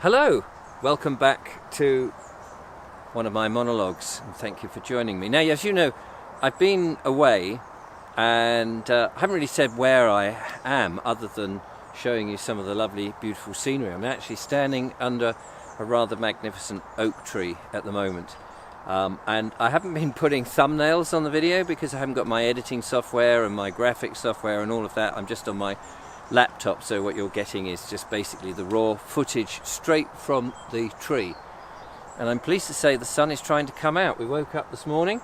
Hello, welcome back to one of my monologues, and thank you for joining me. Now, as you know, I've been away and I haven't really said where I am other than showing you some of the lovely, beautiful scenery. I'm actually standing under a rather magnificent oak tree at the moment. And I haven't been putting thumbnails on the video because I haven't got my editing software and my graphics software and all of that. I'm just on my laptop, so what you're getting is just basically the raw footage straight from the tree. And I'm pleased to say the sun is trying to come out. We woke up this morning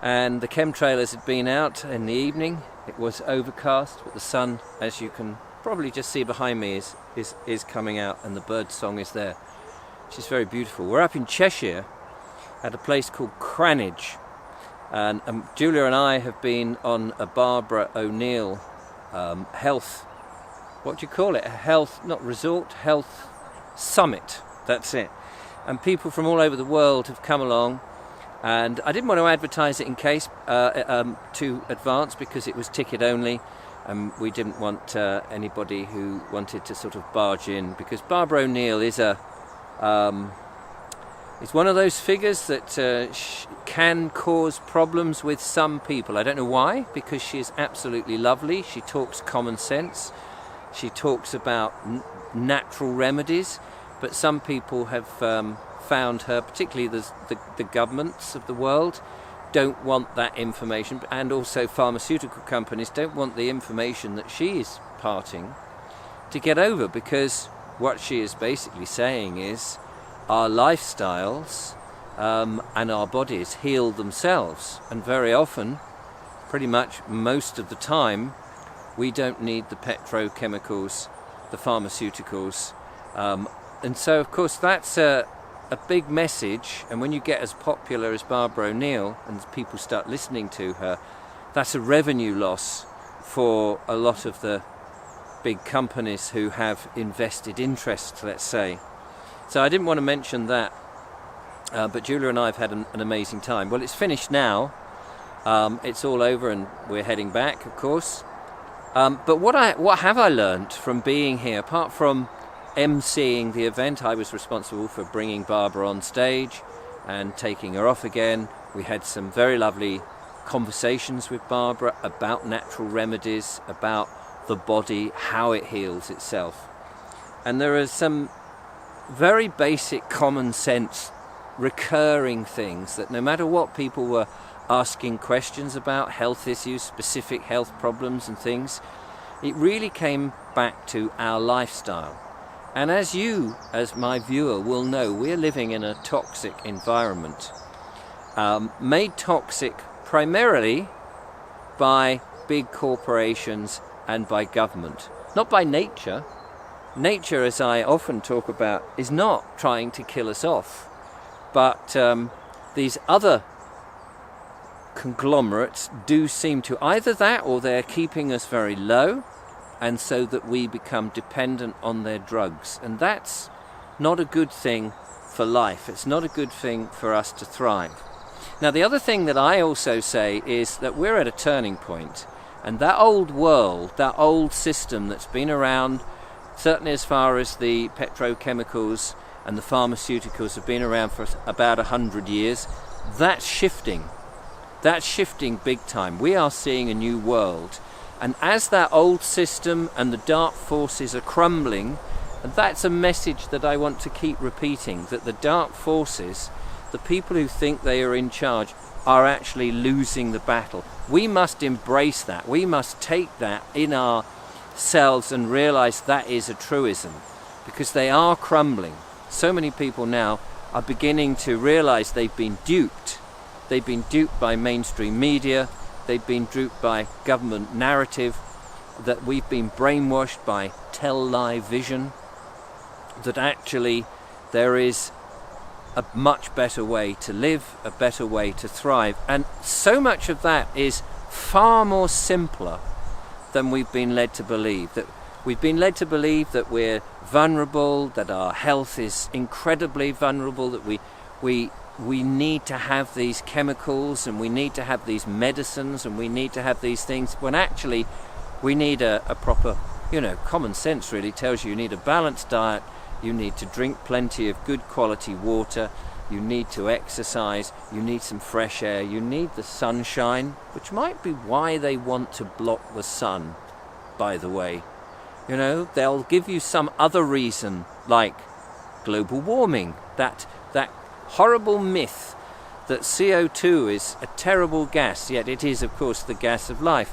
and the chemtrailers had been out in the evening. It was overcast, but the sun, as you can probably just see behind me, is coming out, and the bird song is there, which is very beautiful. We're up in Cheshire at a place called Cranage, and Julia and I have been on a Barbara O'Neill health, what do you call it, a health, not resort, health summit, that's it. And people from all over the world have come along, and I didn't want to advertise it in case too advance because it was ticket only, and we didn't want anybody who wanted to sort of barge in, because Barbara O'Neill is it's one of those figures that can cause problems with some people. I don't know why, because she is absolutely lovely. She talks common sense. She talks about natural remedies, but some people have found her, particularly the governments of the world, don't want that information, and also pharmaceutical companies don't want the information that she is parting to get over, because what she is basically saying is our lifestyles and our bodies heal themselves, and very often, pretty much most of the time, we don't need the petrochemicals, the pharmaceuticals, and so of course that's a big message. And when you get as popular as Barbara O'Neill and people start listening to her, that's a revenue loss for a lot of the big companies who have invested interests, let's say. So I didn't want to mention that, but Julia and I have had an amazing time. Well, it's finished now. It's all over and we're heading back, of course. But what have I learnt from being here, apart from emceeing the event? I was responsible for bringing Barbara on stage and taking her off again. We had some very lovely conversations with Barbara about natural remedies, about the body, how it heals itself. And there are some very basic common sense recurring things that no matter what people were asking questions about, health issues, specific health problems and things, it really came back to our lifestyle. And as you, as my viewer, will know, we're living in a toxic environment, made toxic primarily by big corporations and by government, not by nature. Nature, as I often talk about, is not trying to kill us off, but these other conglomerates do seem to, either that or they're keeping us very low, and so that we become dependent on their drugs. And that's not a good thing for life. It's not a good thing for us to thrive. Now, the other thing that I also say is that we're at a turning point, and that old world, that old system that's been around, certainly as far as the petrochemicals and the pharmaceuticals have been around for about 100 years, that's shifting. That's shifting big time. We are seeing a new world. And as that old system and the dark forces are crumbling, and that's a message that I want to keep repeating, that the dark forces, the people who think they are in charge, are actually losing the battle. We must embrace that. We must take that in ourselves and realize that is a truism, because they are crumbling. So many people now are beginning to realize they've been duped. They've been duped by mainstream media. They've been duped by government narrative, that we've been brainwashed by tell-lie vision, that actually there is a much better way to live, a better way to thrive. And so much of that is far more simpler than we've been led to believe. That we've been led to believe that we're vulnerable, that our health is incredibly vulnerable, that we need to have these chemicals and we need to have these medicines and we need to have these things, when actually we need a proper, common sense really tells you need a balanced diet, you need to drink plenty of good quality water, you need to exercise, you need some fresh air, you need the sunshine, which might be why they want to block the sun, by the way. You know, they'll give you some other reason, like global warming, that horrible myth that CO2 is a terrible gas, yet it is, of course, the gas of life.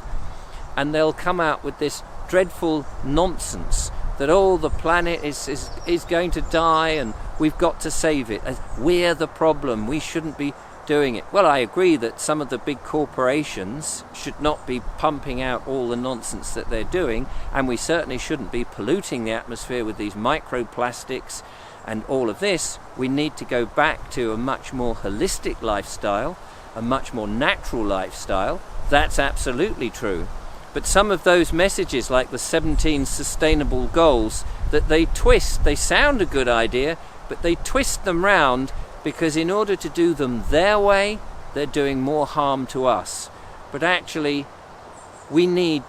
And they'll come out with this dreadful nonsense that the planet is going to die and we've got to save it. We're the problem, we shouldn't be doing it. Well, I agree that some of the big corporations should not be pumping out all the nonsense that they're doing, and we certainly shouldn't be polluting the atmosphere with these microplastics and all of this. We need to go back to a much more holistic lifestyle, a much more natural lifestyle. That's absolutely true. But some of those messages, like the 17 sustainable goals, that they twist, they sound a good idea, but they twist them round, because in order to do them their way, they're doing more harm to us. But actually, we need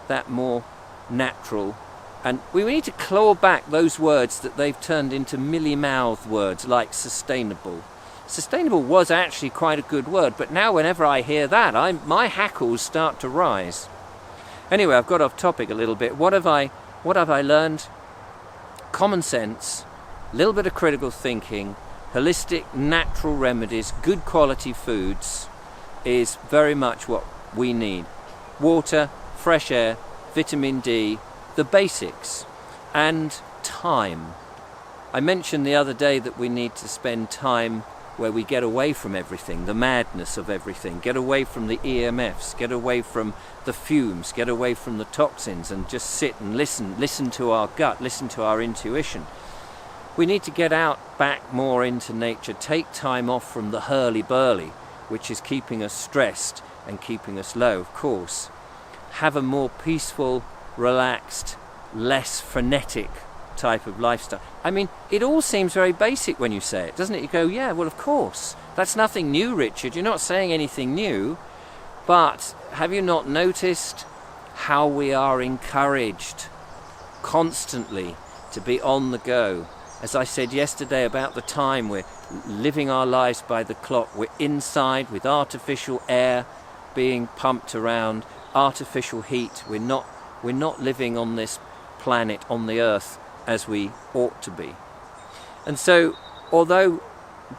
that more natural, and we need to claw back those words that they've turned into mealy-mouthed words like sustainable. Sustainable was actually quite a good word, but now whenever I hear that, my hackles start to rise. Anyway, I've got off topic a little bit. What have I learned? Common sense, a little bit of critical thinking, holistic, natural remedies, good quality foods is very much what we need. Water, fresh air, vitamin D, the basics, and time. I mentioned the other day that we need to spend time where we get away from everything, the madness of everything, get away from the EMFs, get away from the fumes, get away from the toxins, and just sit and listen to our gut, listen to our intuition. We need to get out back more into nature, take time off from the hurly-burly, which is keeping us stressed and keeping us low, of course. Have a more peaceful, relaxed, less frenetic type of lifestyle. I mean, it all seems very basic when you say it, doesn't it? You go, yeah, well, of course. That's nothing new, Richard. You're not saying anything new. But have you not noticed how we are encouraged constantly to be on the go? As I said yesterday about the time, we're living our lives by the clock. We're inside with artificial air being pumped around, artificial heat. We're not living on this planet, on the earth, as we ought to be. And so, although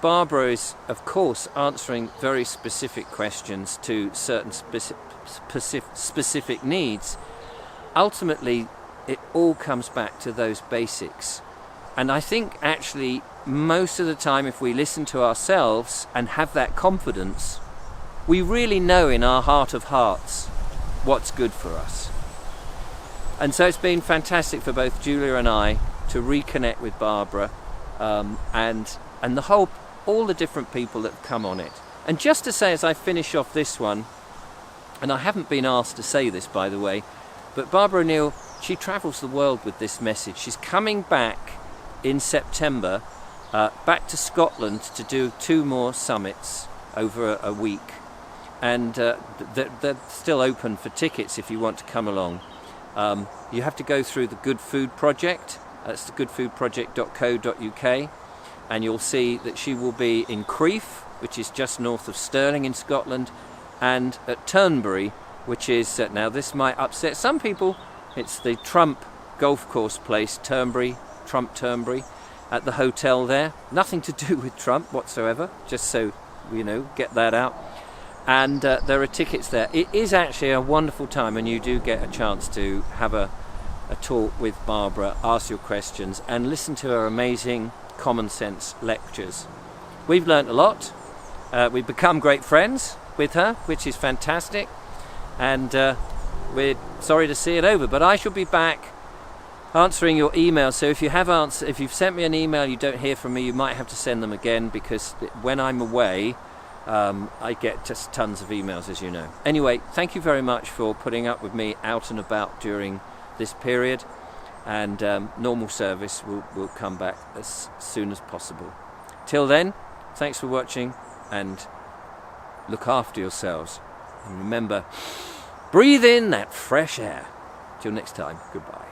Barbara is, of course, answering very specific questions to certain specific needs, ultimately it all comes back to those basics. And I think actually most of the time, if we listen to ourselves and have that confidence, we really know in our heart of hearts what's good for us. And so it's been fantastic for both Julia and I to reconnect with Barbara, and all the different people that have come on it. And just to say, as I finish off this one, and I haven't been asked to say this, by the way, but Barbara O'Neill, she travels the world with this message. She's coming back in September, back to Scotland to do 2 more summits over a week. And they're still open for tickets if you want to come along. You have to go through the Good Food Project. That's the goodfoodproject.co.uk, and you'll see that she will be in Crieff, which is just north of Stirling in Scotland, and at Turnberry, which is, now this might upset some people, it's the Trump golf course place, Turnberry, Trump Turnberry, at the hotel there. Nothing to do with Trump whatsoever, just so you know, get that out. And there are tickets there. It is actually a wonderful time, and you do get a chance to have a talk with Barbara, ask your questions, and listen to her amazing common sense lectures. We've learnt a lot. We've become great friends with her, which is fantastic. And we're sorry to see it over, but I shall be back answering your emails. So if you've sent me an email, you don't hear from me, you might have to send them again, because when I'm away, I get just tons of emails, as you know. Anyway, thank you very much for putting up with me out and about during this period, and normal service will come back as soon as possible. Till then, thanks for watching, and look after yourselves. And remember, breathe in that fresh air. Till next time, goodbye.